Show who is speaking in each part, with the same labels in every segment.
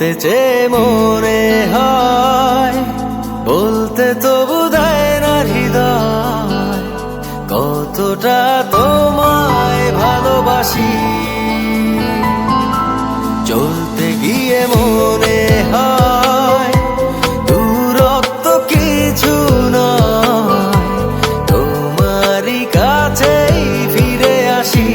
Speaker 1: বলতে যে মনে হয়, বলতে তবু দেয় না হৃদয়, কতটা তোমায় ভালোবাসি। চলতে গিয়ে মনে হয় দূরত্ব কিছু নয়, তোমারই কাছেই ফিরে আসি।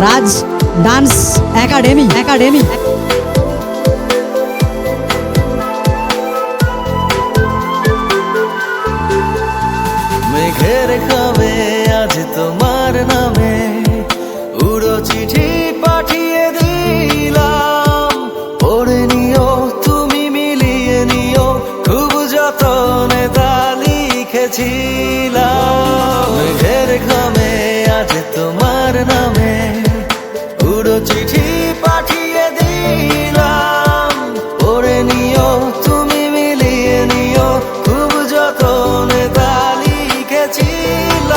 Speaker 2: রাজ ডান্স একাডেমি।
Speaker 1: মেঘের খামে আজ তোমার নামে উড়ো চিঠি পাঠিয়ে দিলাম, পড়ে নিও তুমি মিলিয়ে নিও, খুব যতনে তা লিখেছিলাম। মেঘের খামে আজ তোমার নামে উড়ো চিঠি পাঠিয়ে দিলাম, পড়ে নিও তুমি মিলিয়ে নিও, খুব যতনে তা লিখেছিলাম।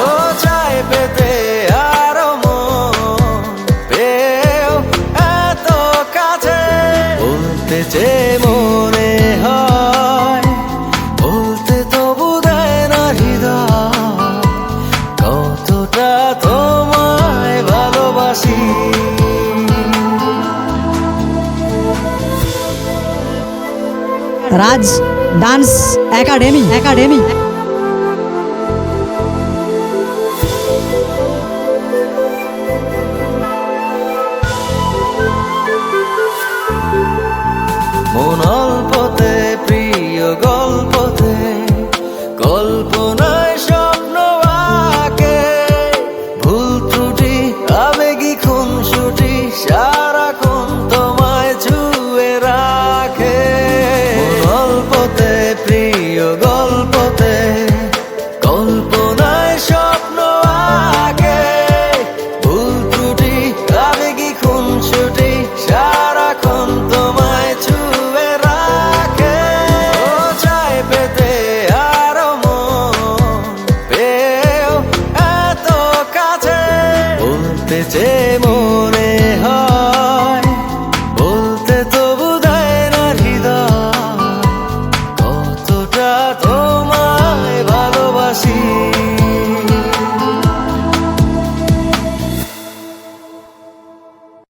Speaker 1: ও চায় পেতে আরো মন পেও এত কাছে, বলতে যে মনে হয়, বলতে তবু দেয় না হৃদয়, কতটা তোমায় ভালোবাসি।
Speaker 2: রাজ ডান্স একাডেমি।
Speaker 1: মন অল্পতে প্রিয় গল্পতে, কল্পনায় স্বপ্ন আঁকে, ভুল ত্রুটি আবেগী খুনসুটি সারাক্ষণ তোমায় ছুঁয়ে রাখে। মন অল্পতে প্রিয় গল্পতে,